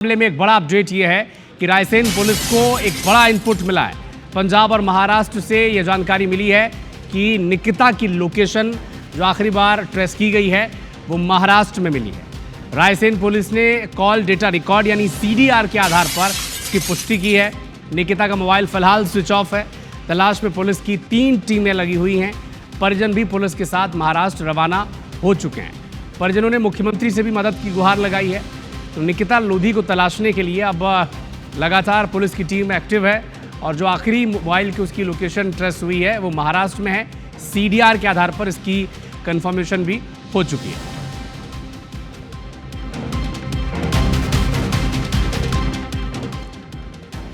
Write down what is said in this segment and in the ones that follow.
मामले में एक बड़ा अपडेट ये है कि रायसेन पुलिस को एक बड़ा इनपुट मिला है। पंजाब और महाराष्ट्र से यह जानकारी मिली है कि निकिता की लोकेशन जो आखिरी बार ट्रेस की गई है वो महाराष्ट्र में मिली है। रायसेन पुलिस ने कॉल डेटा रिकॉर्ड यानी CDR के आधार पर इसकी पुष्टि की है। निकिता का मोबाइल फिलहाल स्विच ऑफ है। तलाश में पुलिस की 3 टीमें लगी हुई हैं। परिजन भी पुलिस के साथ महाराष्ट्र रवाना हो चुके हैं। परिजनों ने मुख्यमंत्री से भी मदद की गुहार लगाई है। तो निकिता लोधी को तलाशने के लिए अब लगातार पुलिस की टीम एक्टिव है और जो आखिरी मोबाइल की उसकी लोकेशन ट्रेस हुई है वो महाराष्ट्र में है। CDR के आधार पर इसकी कंफर्मेशन भी हो चुकी है।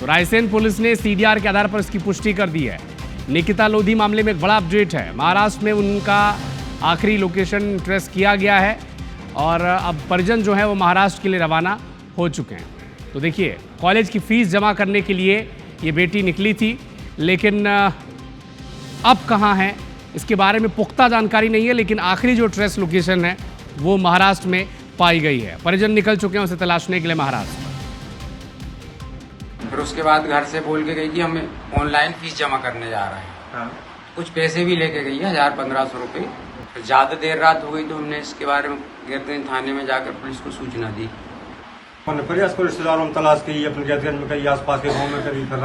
तो रायसेन पुलिस ने CDR के आधार पर इसकी पुष्टि कर दी है। निकिता लोधी मामले में एक बड़ा अपडेट है। महाराष्ट्र में उनका आखिरी लोकेशन ट्रेस किया गया है और अब परिजन जो है वो महाराष्ट्र के लिए रवाना हो चुके हैं। तो देखिए, कॉलेज की फ़ीस जमा करने के लिए ये बेटी निकली थी, लेकिन अब कहाँ है इसके बारे में पुख्ता जानकारी नहीं है, लेकिन आखिरी जो ट्रेस लोकेशन है वो महाराष्ट्र में पाई गई है। परिजन निकल चुके हैं उसे तलाशने के लिए महाराष्ट्र। फिर उसके बाद घर से बोल के गई कि हमें ऑनलाइन फीस जमा करने जा रहे हैं। हाँ। कुछ पैसे भी लेके गई है, 1000-1500 रुपये। फिर ज़्यादा देर रात हो गई तो हमने इसके बारे में गिरदन थाने में जाकर पुलिस को सूचना दी। हमने प्रयास को रिश्तेदारों में तलाश की, अपने गैदगंज में कहीं आसपास के गांव में कहीं फिर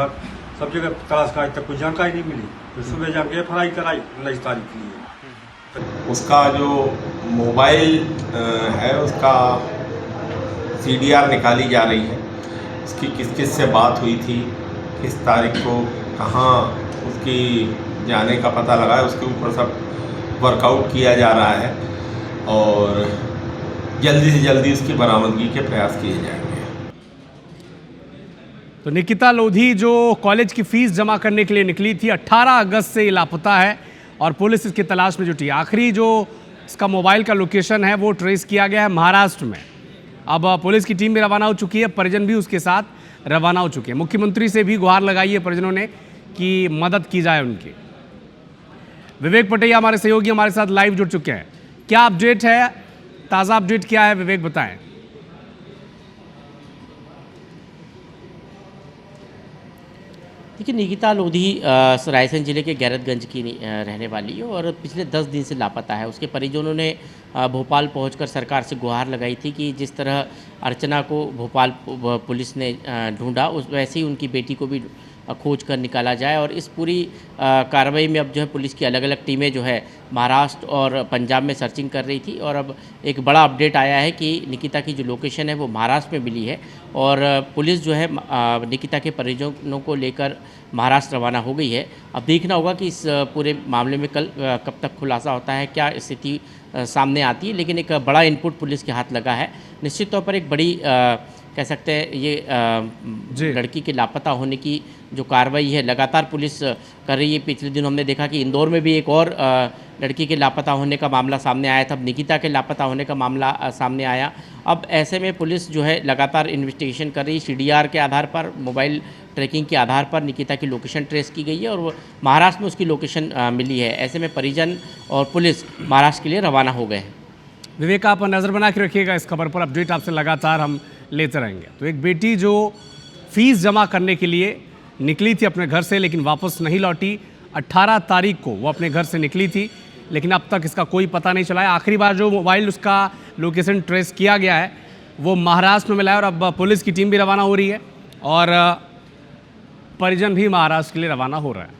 सब जगह तलाश का, आज तक कुछ जानकारी नहीं मिली। फिर सुबह जाके FIR कराई 19 तारीख के लिए। उसका जो मोबाइल है उसका CDR निकाली जा रही है। उसकी किस किस से बात हुई थी, किस तारीख को कहाँ उसकी जाने का पता लगा है, उसके ऊपर सब वर्कआउट किया जा रहा है और जल्दी से जल्दी उसकी बरामदगी के प्रयास किए जाएंगे। तो निकिता लोधी जो कॉलेज की फ़ीस जमा करने के लिए निकली थी, 18 अगस्त से लापता है और पुलिस इसकी तलाश में जुटी। आखिरी जो इसका मोबाइल का लोकेशन है वो ट्रेस किया गया है महाराष्ट्र में। अब पुलिस की टीम भी रवाना हो चुकी है, परिजन भी उसके साथ रवाना हो चुके हैं। मुख्यमंत्री से भी गुहार लगाई है परिजनों ने कि मदद की जाए उनकी। विवेक पटेया हमारे सहयोगी हमारे साथ लाइव जुड़ चुके हैं। क्या अपडेट है, ताज़ा अपडेट क्या है, विवेक बताएं। देखिए, निकिता लोधी रायसेन जिले के गैरतगंज की रहने वाली है और पिछले 10 दिन से लापता है। उसके परिजनों ने भोपाल पहुंचकर सरकार से गुहार लगाई थी कि जिस तरह अर्चना को भोपाल पुलिस ने ढूंढा, उस वैसे ही उनकी बेटी को भी खोज कर निकाला जाए। और इस पूरी कार्रवाई में अब जो है पुलिस की अलग अलग टीमें जो है महाराष्ट्र और पंजाब में सर्चिंग कर रही थी और अब एक बड़ा अपडेट आया है कि निकिता की जो लोकेशन है वो महाराष्ट्र में मिली है और पुलिस जो है निकिता के परिजनों को लेकर महाराष्ट्र रवाना हो गई है। अब देखना होगा कि इस पूरे मामले में कल कब तक खुलासा होता है, क्या स्थिति सामने आती है। लेकिन एक बड़ा इनपुट पुलिस के हाथ लगा है। निश्चित तौर पर एक बड़ी कह सकते हैं ये लड़की के लापता होने की जो कार्रवाई है लगातार पुलिस कर रही है। पिछले दिन हमने देखा कि इंदौर में भी एक और लड़की के लापता होने का मामला सामने आया था। अब निकिता के लापता होने का मामला सामने आया। अब ऐसे में पुलिस जो है लगातार इन्वेस्टिगेशन कर रही है। CDR के आधार पर, मोबाइल ट्रैकिंग के आधार पर निकिता की लोकेशन ट्रेस की गई है और महाराष्ट्र में उसकी लोकेशन मिली है। ऐसे में परिजन और पुलिस महाराष्ट्र के लिए रवाना हो गए हैं। विवेक, आप नज़र बना के रखिएगा इस खबर पर, अपडेट आपसे लगातार हम लेते रहेंगे। तो एक बेटी जो फीस जमा करने के लिए निकली थी अपने घर से लेकिन वापस नहीं लौटी। 18 तारीख को वो अपने घर से निकली थी लेकिन अब तक इसका कोई पता नहीं चला है। आखिरी बार जो मोबाइल उसका लोकेशन ट्रेस किया गया है वो महाराष्ट्र में मिला है और अब पुलिस की टीम भी रवाना हो रही है और परिजन भी महाराष्ट्र के लिए रवाना हो रहा है।